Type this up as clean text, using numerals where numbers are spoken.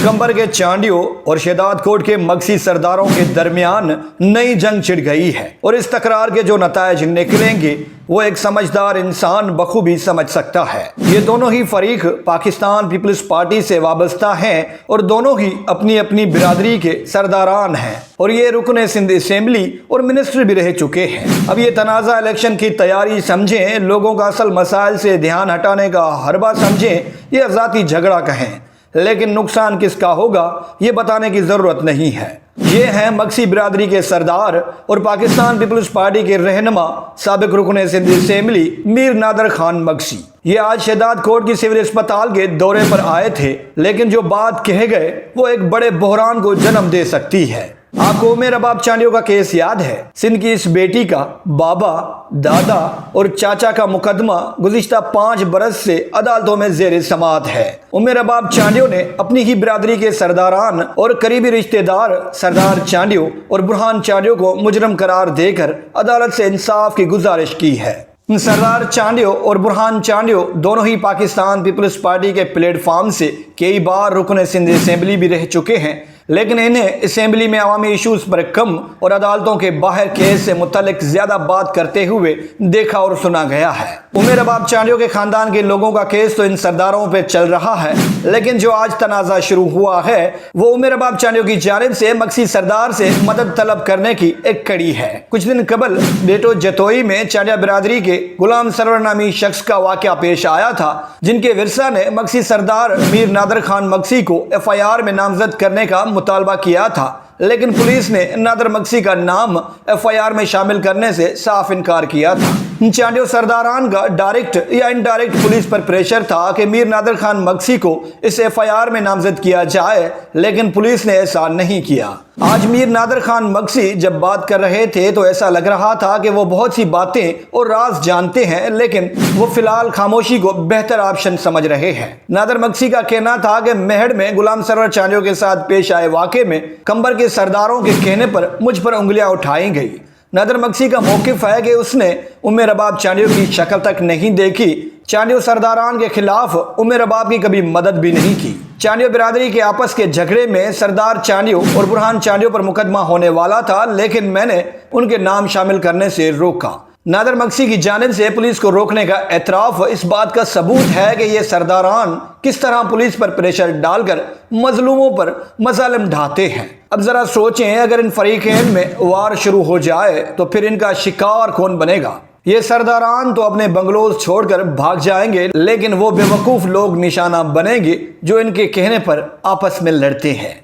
कंबर के चांडियों और शेदात कोट के मगसी सरदारों के दरमियान नई जंग छिड़ गई है और इस तकरार के जो नतायज निकलेंगे वो एक समझदार इंसान बखूबी समझ सकता है। ये दोनों ही फरीक पाकिस्तान पीपल्स पार्टी से वाबस्ता हैं और दोनों ही अपनी अपनी बिरादरी के सरदारान हैं और ये रुकन सिंध असेंबली और मिनिस्टर भी रह चुके हैं। अब ये तनाज़ा इलेक्शन की तैयारी समझें, लोगों का असल मसाइल से ध्यान हटाने का हरबा समझें या ज़ाती झगड़ा कहें, लेकिन नुकसान किसका होगा ये बताने की ज़रूरत नहीं है। ये हैं मगसी बिरादरी के सरदार और पाकिस्तान पीपल्स पार्टी के रहनुमा साबिक रुकन सिंध असेंबली मीर नादर खान मगसी। ये आज शेदात कोट की सिविल अस्पताल के दौरे पर आए थे, लेकिन जो बात कहे गए वो एक बड़े बहरान को जन्म दे सकती है। आपको उमेर रबाब चांडियों का केस याद है? सिंध की इस बेटी का बाबा, दादा और चाचा का मुकदमा गुज़िश्ता 5 बरस से अदालतों में ज़ेर समाअत है। उमेर रबाब चांडियों ने अपनी ही बिरादरी के सरदारान और करीबी रिश्तेदार सरदार चांडियों और बुरहान चांडियों को मुजरम करार देकर अदालत से इंसाफ की गुजारिश की है। सरदार चांडियों और बुरहान चांडियों दोनों ही पाकिस्तान पीपल्स पार्टी के प्लेटफार्म से कई बार रुकन सिंध असेंबली भी रह चुके हैं, लेकिन इन्हें असेंबली में अवामी इशूज़ पर कम और अदालतों के बाहर केस से मुतल्लिक ज़्यादा बात करते हुए देखा और सुना गया है। उमेर रबाब चांडियों के ख़ानदान के लोगों का केस तो इन सरदारों पे चल रहा है, लेकिन जो आज तनाज़ा शुरू हुआ है वो उमेर रबाब चांडियों की जानिब से मगसी सरदार से मदद तलब करने की एक कड़ी है। कुछ दिन कबल बेटो जतोई में चांडिया बिरादरी के गुलाम सरवर नामी शख्स का वाक़या पेश आया था, जिनके विरसा ने मगसी सरदार मीर नादर खान मगसी को FIR में नामजद करने का मुतालबा किया था, लेकिन पुलिस ने नादर मगसी का नाम FIR में शामिल करने से साफ इनकार किया था। चांडियों सरदारान का डायरेक्ट या इनडायरेक्ट पुलिस पर प्रेशर था कि मीर नादर खान मगसी को इस FIR में नामजद किया जाए, लेकिन पुलिस ने ऐसा नहीं किया। आज मीर नादर खान मगसी जब बात कर रहे थे तो ऐसा लग रहा था कि वो बहुत सी बातें और राज जानते हैं, लेकिन वो फिलहाल खामोशी को बेहतर ऑप्शन समझ रहे हैं। नादर मगसी का कहना था कि मेहड़ में गुलाम सरवर चांडियों के साथ पेश आए वाक़े में कंबर के सरदारों के कहने पर मुझ पर उंगलियां उठाई गई। नादर मगसी का मौक़िफ़ है कि उसने उमेर रबाब चांडियों की शक्ल तक नहीं देखी। चांडियों सरदारान के खिलाफ उमेर रबाब की कभी मदद भी नहीं की। चांडियों बिरादरी के आपस के झगड़े में सरदार चांडियों और बुरहान चांडियों पर मुकदमा होने वाला था, लेकिन मैंने उनके नाम शामिल करने से रोका। नादर मगसी की जानिब से पुलिस को रोकने का एतराफ़ इस बात का सबूत है कि ये सरदारान किस तरह पुलिस पर प्रेशर डालकर मजलूमों पर मजालिम ढाते हैं। अब ज़रा सोचें, अगर इन फरीक़ैन में वार शुरू हो जाए तो फिर इनका शिकार कौन बनेगा? ये सरदारान तो अपने बंगलोज छोड़कर भाग जाएंगे, लेकिन वो बेवकूफ़ लोग निशाना बनेंगे जो इनके कहने पर आपस में लड़ते हैं।